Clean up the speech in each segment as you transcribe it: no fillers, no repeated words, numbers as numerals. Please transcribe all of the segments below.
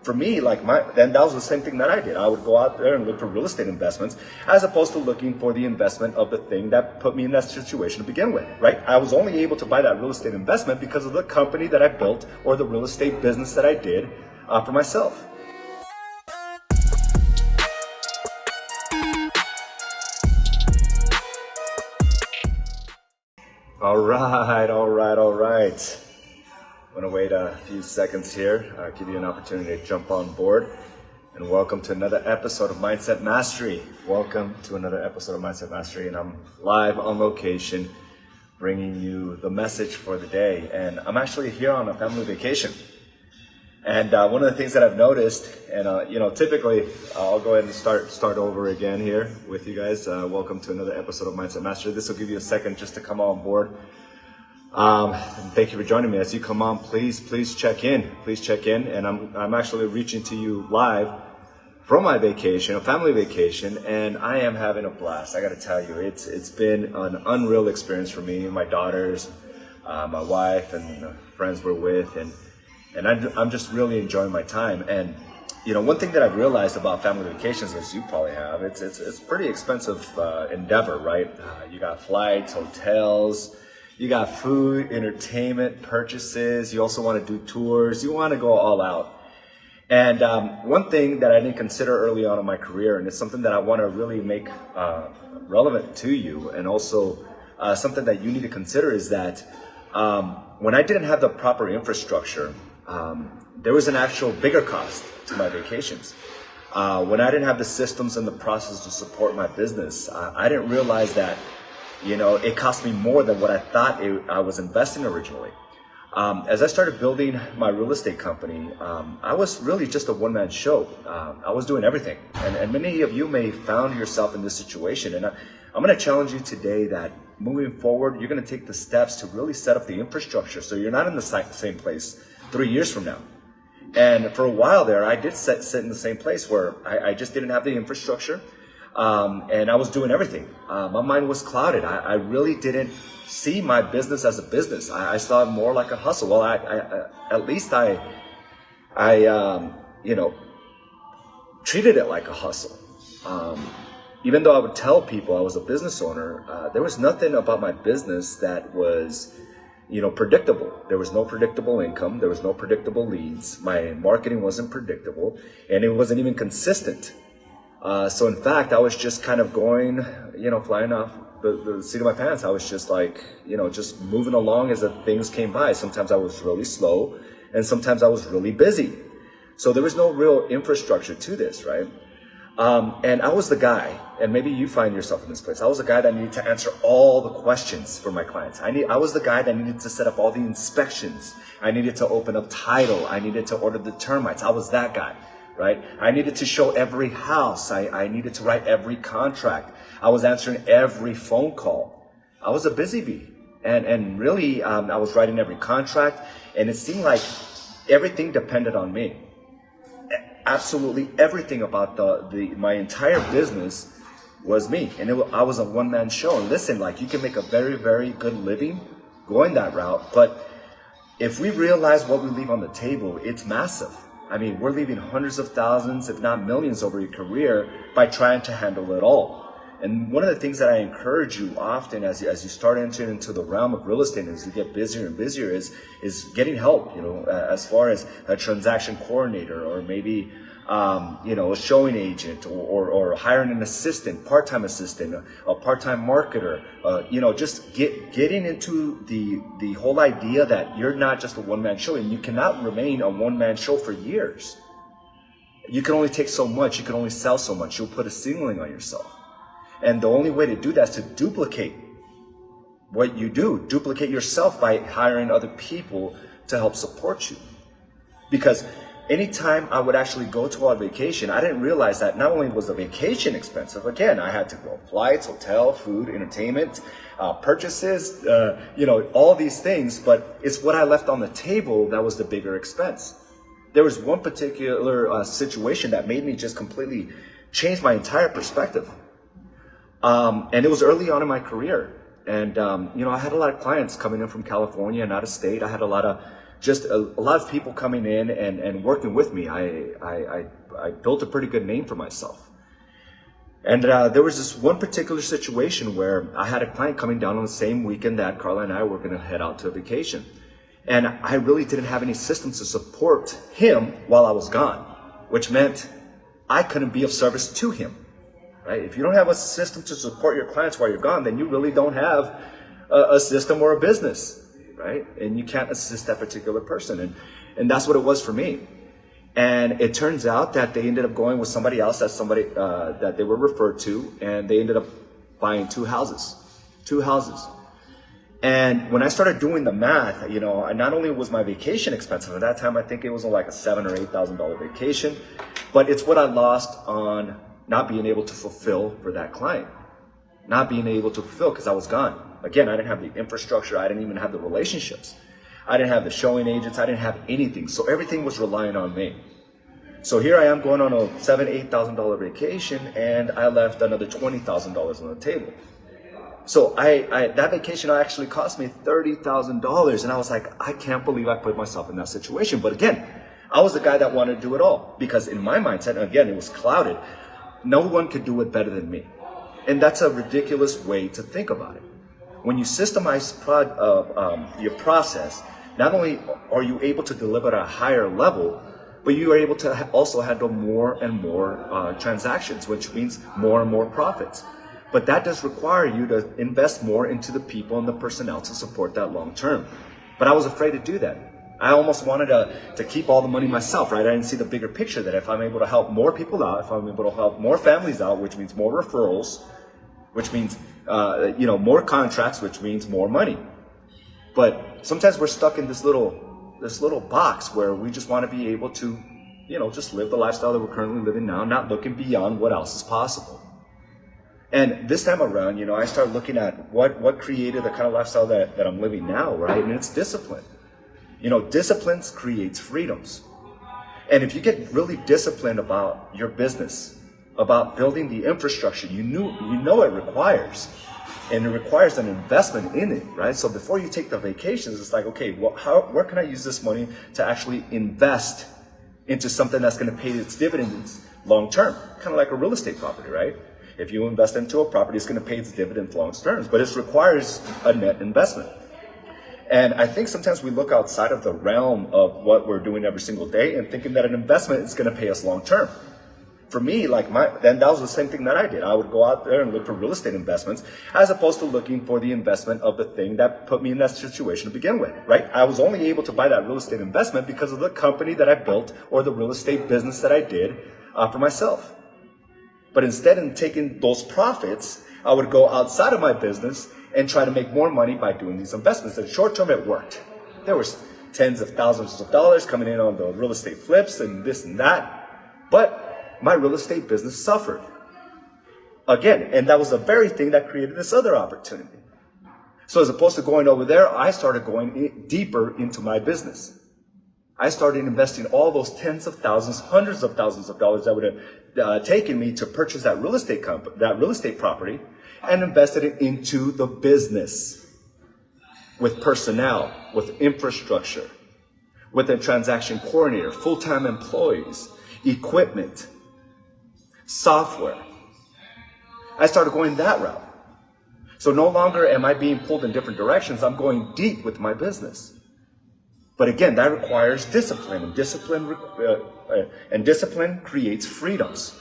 for me, then that was the same thing that I did. I would go out there and look for real estate investments as opposed to looking for the investment of the thing that put me in that situation to begin with, right? I was only able to buy that real estate investment because of the company that I built or the real estate business that I did for myself. All right. I'm gonna wait a few seconds here, give you an opportunity to jump on board, and welcome to another episode of Mindset Mastery. And I'm live on location, bringing you the message for the day. And I'm actually here on a family vacation. And one of the things that I've noticed, and typically I'll go ahead and start over again here with you guys. Welcome to another episode of Mindset Mastery. This will give you a second just to come on board. And thank you for joining me. As you come on, please check in. And I'm actually reaching to you live from my vacation, a family vacation, and I am having a blast. I got to tell you, it's been an unreal experience for me, my daughters, my wife, and the friends we're with, and I'm just really enjoying my time. And one thing that I've realized about family vacations, as you probably have, it's pretty expensive endeavor, right? You got flights, hotels. You got food, entertainment, purchases. You also want to do tours. You want to go all out. And one thing that I didn't consider early on in my career, and it's something that I want to really make relevant to you, and also something that you need to consider, is that when I didn't have the proper infrastructure, there was an actual bigger cost to my vacations. When I didn't have the systems and the process to support my business, I didn't realize that it cost me more than what I thought I was investing originally. As I started building my real estate company, I was really just a one-man show. I was doing everything. And many of you may found yourself in this situation. And I'm going to challenge you today that moving forward, you're going to take the steps to really set up the infrastructure so you're not in the same place 3 years from now. And for a while there, I did sit in the same place where I just didn't have the infrastructure. And I was doing everything. My mind was clouded. I really didn't see my business as a business. I saw it more like a hustle. Well, at least I treated it like a hustle. Even though I would tell people I was a business owner, there was nothing about my business that was, predictable. There was no predictable income. There was no predictable leads. My marketing wasn't predictable, and it wasn't even consistent. So in fact, I was just kind of going, flying off the seat of my pants. I was just just moving along as the things came by. Sometimes I was really slow, and sometimes I was really busy. So there was no real infrastructure to this, right? And I was the guy, and maybe you find yourself in this place. I was the guy that needed to answer all the questions for my clients. I was the guy that needed to set up all the inspections. I needed to open up title. I needed to order the termites. I was that guy. Right? I needed to show every house. I needed to write every contract. I was answering every phone call. I was a busy bee. And really, I was writing every contract, and it seemed like everything depended on me. Absolutely everything about my entire business was me. And I was a one-man show. And listen, you can make a very, very good living going that route. But if we realize what we leave on the table, it's massive. I mean, we're leaving hundreds of thousands, if not millions, over your career by trying to handle it all. And one of the things that I encourage you often as you start entering into the realm of real estate, as you get busier and busier, is getting help, as far as a transaction coordinator, or maybe a showing agent, or hiring an assistant, part-time assistant, a part-time marketer, just getting into the whole idea that you're not just a one-man show, and you cannot remain a one-man show for years. You can only take so much, you can only sell so much, you'll put a ceiling on yourself. And the only way to do that is to duplicate what you do, duplicate yourself by hiring other people to help support you. Because anytime I would actually go to a vacation, I didn't realize that not only was the vacation expensive, again, I had to go flights, hotel, food, entertainment, purchases, all these things, but it's what I left on the table that was the bigger expense. There was one particular situation that made me just completely change my entire perspective. And it was early on in my career. And, I had a lot of clients coming in from California and out of state. I had a lot of just a lot of people coming in and working with me. I built a pretty good name for myself. And there was this one particular situation where I had a client coming down on the same weekend that Carla and I were going to head out to a vacation. And I really didn't have any systems to support him while I was gone, which meant I couldn't be of service to him, right? If you don't have a system to support your clients while you're gone, then you really don't have a system or a business, right? And you can't assist that particular person. And that's what it was for me. And it turns out that they ended up going with somebody else, that they were referred to, and they ended up buying two houses. And when I started doing the math, not only was my vacation expensive at that time, I think it was like a $7,000 or $8,000 vacation, but it's what I lost on not being able to fulfill for that client, because I was gone. Again, I didn't have the infrastructure. I didn't even have the relationships. I didn't have the showing agents. I didn't have anything. So everything was relying on me. So here I am going on a $7,000, $8,000 vacation, and I left another $20,000 on the table. So that vacation actually cost me $30,000, and I was like, I can't believe I put myself in that situation. But again, I was the guy that wanted to do it all, because in my mindset, and again, it was clouded. No one could do it better than me, and that's a ridiculous way to think about it. When you systemize your process, not only are you able to deliver at a higher level, but you are able to also handle more and more transactions, which means more and more profits. But that does require you to invest more into the people and the personnel to support that long term. But I was afraid to do that. I almost wanted to keep all the money myself, right? I didn't see the bigger picture, that if I'm able to help more people out, if I'm able to help more families out, which means more referrals, which means more contracts, which means more money. But sometimes we're stuck in this little box where we just want to be able to, just live the lifestyle that we're currently living now, not looking beyond what else is possible. And this time around, I started looking at what created the kind of lifestyle that I'm living now, right? And it's discipline. Discipline creates freedoms. And if you get really disciplined about your business, about building the infrastructure you know it requires, and it requires an investment in it, right? So before you take the vacations, it's like, okay, well, where can I use this money to actually invest into something that's going to pay its dividends long term? Kind of like a real estate property, right? If you invest into a property, it's going to pay its dividends long term, but it requires a net investment. And I think sometimes we look outside of the realm of what we're doing every single day and thinking that an investment is going to pay us long term. For me, then that was the same thing that I did. I would go out there and look for real estate investments, as opposed to looking for the investment of the thing that put me in that situation to begin with, right? I was only able to buy that real estate investment because of the company that I built or the real estate business that I did for myself. But instead of taking those profits, I would go outside of my business and try to make more money by doing these investments. And short term, it worked. There was tens of thousands of dollars coming in on the real estate flips and this and that. But my real estate business suffered. Again, and that was the very thing that created this other opportunity. So as opposed to going over there, I started going deeper into my business. I started investing all those tens of thousands, hundreds of thousands of dollars that would have taken me to purchase that real estate property, and invested it into the business with personnel, with infrastructure, with a transaction coordinator, full-time employees, equipment, software. I started going that route. So no longer am I being pulled in different directions. I'm going deep with my business. But again, that requires discipline, and discipline creates freedoms.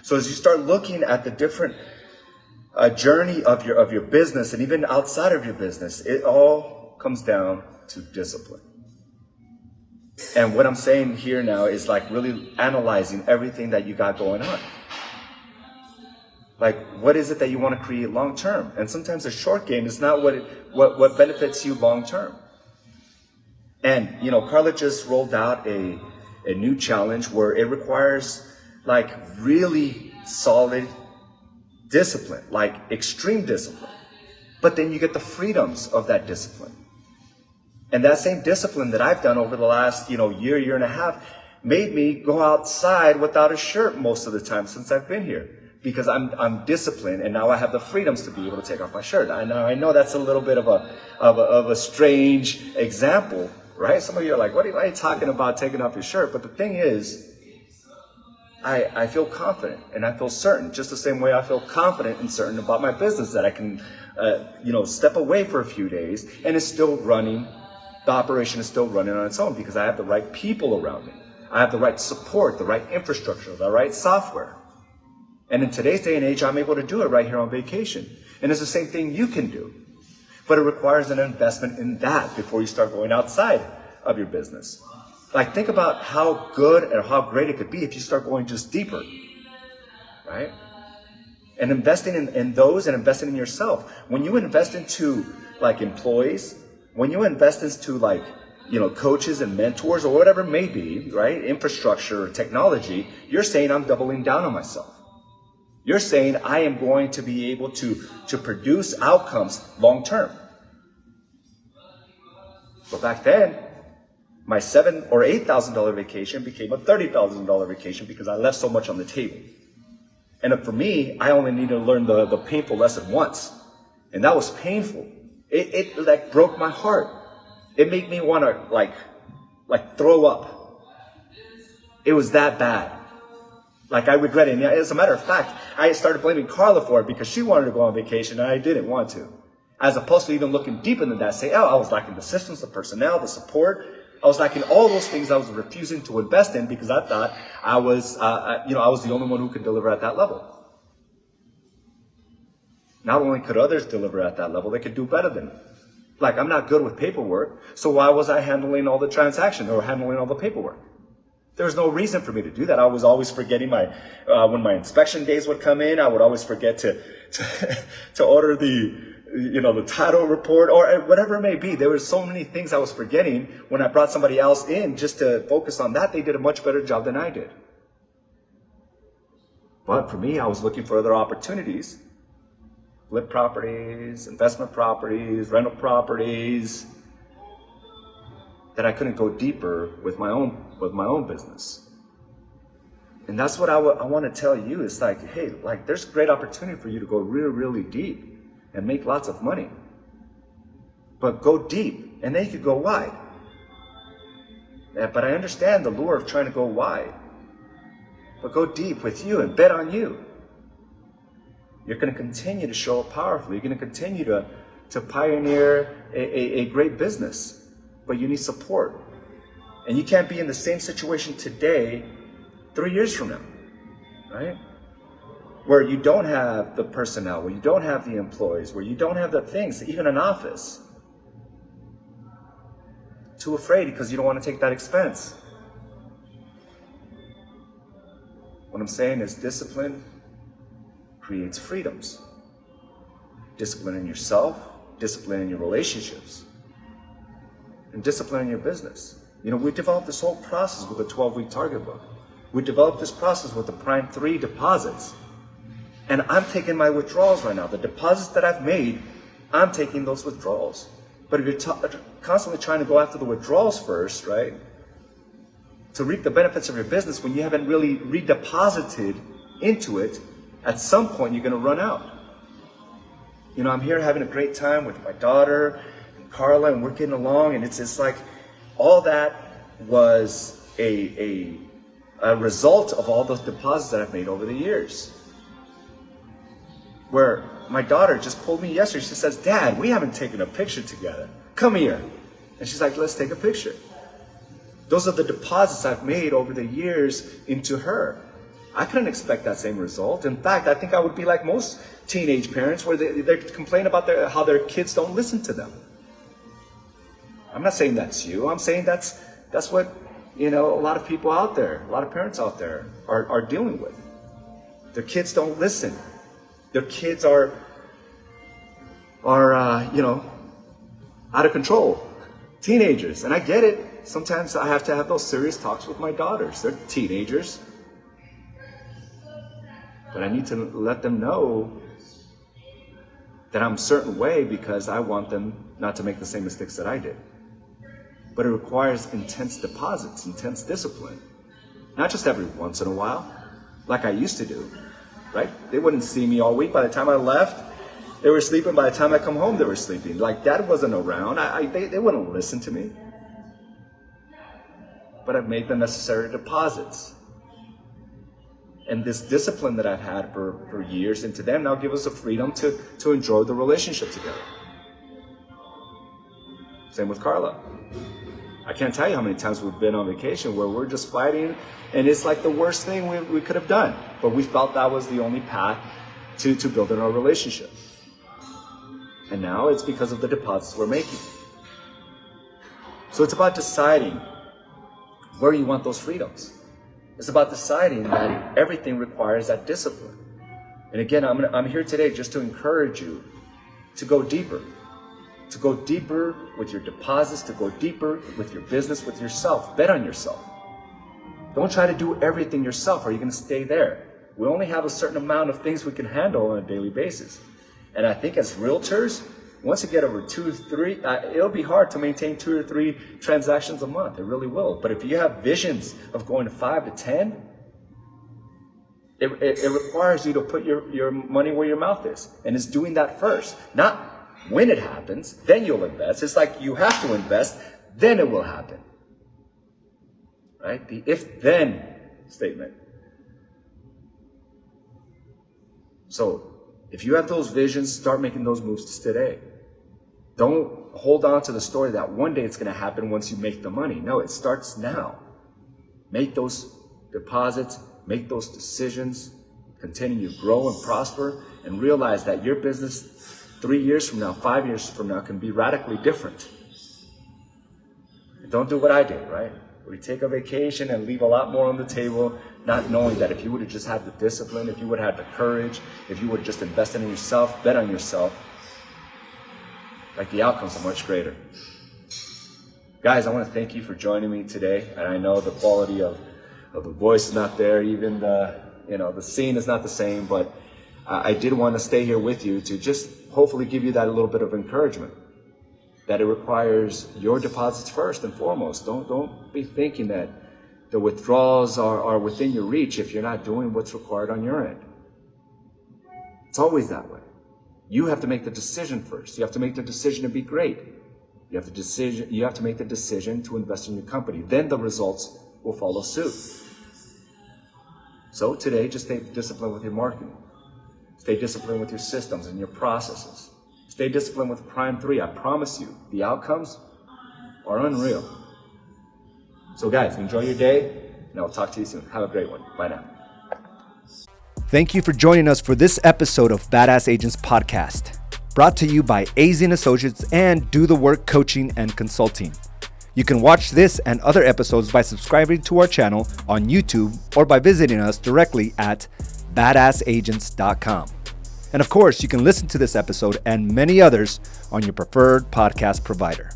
So as you start looking at the different journey of your business, and even outside of your business, it all comes down to discipline. And what I'm saying here now is like really analyzing everything that you got going on. Like, what is it that you want to create long term? And sometimes the short game is not what benefits you long term. And Carla just rolled out a new challenge where it requires like really solid discipline, like extreme discipline. But then you get the freedoms of that discipline. And that same discipline that I've done over the last, year and a half made me go outside without a shirt most of the time since I've been here. because I'm disciplined, and now I have the freedoms to be able to take off my shirt. I know that's a little bit of a strange example, right? Some of you are like, what are you talking about taking off your shirt? But the thing is, I feel confident and I feel certain, just the same way I feel confident and certain about my business, that I can, step away for a few days and it's still running. The operation is still running on its own because I have the right people around me. I have the right support, the right infrastructure, the right software. And in today's day and age, I'm able to do it right here on vacation. And it's the same thing you can do. But it requires an investment in that before you start going outside of your business. Like, think about how good or how great it could be if you start going just deeper, right? And investing in those and investing in yourself. When you invest into like employees, when you invest into like, coaches and mentors or whatever it may be, right? Infrastructure or technology, you're saying I'm doubling down on myself. You're saying I am going to be able to produce outcomes long term. But back then, my $7,000 or $8,000 vacation became a $30,000 vacation because I left so much on the table. And for me, I only needed to learn the painful lesson once. And that was painful. It like broke my heart. It made me want to like throw up. It was that bad. Like, I regret it. And as a matter of fact, I started blaming Carla for it because she wanted to go on vacation and I didn't want to. As opposed to even looking deeper than that, say, I was lacking the systems, the personnel, the support. I was lacking all those things I was refusing to invest in because I thought I was the only one who could deliver at that level. Not only could others deliver at that level, they could do better than me. Like, I'm not good with paperwork, so why was I handling all the transactions or handling all the paperwork? There was no reason for me to do that. I was always forgetting when my inspection days would come in, I would always forget to order the title report or whatever it may be. There were so many things I was forgetting. When I brought somebody else in just to focus on that, they did a much better job than I did. But for me, I was looking for other opportunities. Flip properties, investment properties, rental properties, that I couldn't go deeper with my own business. And that's what I want to tell you. It's like, hey, like, there's great opportunity for you to go really, really deep and make lots of money. But go deep, and then you could go wide. But I understand the lure of trying to go wide. But go deep with you and bet on you. You're going to continue to show up powerfully. You're going to continue to pioneer a great business. But you need support. And you can't be in the same situation today 3 years from now, right? Where you don't have the personnel, where you don't have the employees, where you don't have the things, even an office. Too afraid because you don't want to take that expense. What I'm saying is discipline creates freedoms. Discipline in yourself, discipline in your relationships, and discipline in your business. We developed this whole process with a 12-week target book. We developed this process with the Prime 3 deposits. And I'm taking my withdrawals right now. The deposits that I've made, I'm taking those withdrawals. But if you're constantly trying to go after the withdrawals first, right, to reap the benefits of your business when you haven't really redeposited into it, at some point you're going to run out. I'm here having a great time with my daughter and Carla, and we're getting along, and it's like all that was a result of all those deposits that I've made over the years. Where my daughter just pulled me yesterday. She says, Dad, we haven't taken a picture together. Come here. And she's like, let's take a picture. Those are the deposits I've made over the years into her. I couldn't expect that same result. In fact, I think I would be like most teenage parents where they complain about how their kids don't listen to them. I'm not saying that's you. I'm saying that's what, a lot of people out there, a lot of parents out there are dealing with. Their kids don't listen. Their kids are out of control. Teenagers. And I get it. Sometimes I have to have those serious talks with my daughters. They're teenagers. But I need to let them know that I'm a certain way because I want them not to make the same mistakes that I did. But it requires intense deposits, intense discipline. Not just every once in a while, like I used to do. right? They wouldn't see me all week. By the time I left, they were sleeping. By the time I come home, they were sleeping. Like, Dad wasn't around. They wouldn't listen to me. But I've made the necessary deposits. And this discipline that I've had for years into them now give us the freedom to enjoy the relationship together. Same with Carla. I can't tell you how many times we've been on vacation where we're just fighting and it's like the worst thing we could have done. But we felt that was the only path to building our relationship. And now it's because of the deposits we're making. So it's about deciding where you want those freedoms. It's about deciding that everything requires that discipline. And again, I'm here today just to encourage you to go deeper. To go deeper with your deposits, to go deeper with your business, with yourself. Bet on yourself. Don't try to do everything yourself or you're going to stay there. We only have a certain amount of things we can handle on a daily basis. And I think as realtors, once you get over 2 or 3, it'll be hard to maintain 2 or 3 transactions a month. It really will. But if you have visions of going to 5 to 10, it requires you to put your money where your mouth is. And it's doing that first. Not when it happens, then you'll invest. It's like you have to invest, then it will happen. Right? The if-then statement. So, if you have those visions, start making those moves today. Don't hold on to the story that one day it's going to happen once you make the money. No, it starts now. Make those deposits, make those decisions, continue to grow and prosper, and realize that your business 3 years from now, 5 years from now can be radically different. Don't do what I did, right? We take a vacation and leave a lot more on the table, not knowing that if you would have just had the discipline, if you would have had the courage, if you would have just invested in yourself, bet on yourself, like the outcomes are much greater. Guys, I want to thank you for joining me today. And I know the quality of the voice is not there, even the scene is not the same, but I did want to stay here with you to just hopefully give you that a little bit of encouragement. That it requires your deposits first and foremost. Don't be thinking that the withdrawals are within your reach if you're not doing what's required on your end. It's always that way. You have to make the decision first. You have to make the decision to be great. You have to make the decision to invest in your company. Then the results will follow suit. So today, just stay disciplined with your marketing. Stay disciplined with your systems and your processes. Stay disciplined with Prime 3. I promise you, the outcomes are unreal. So guys, enjoy your day, and I'll talk to you soon. Have a great one. Bye now. Thank you for joining us for this episode of Badass Agents Podcast, brought to you by AZ & Associates and Do the Work Coaching and Consulting. You can watch this and other episodes by subscribing to our channel on YouTube or by visiting us directly at badassagents.com. And of course, you can listen to this episode and many others on your preferred podcast provider.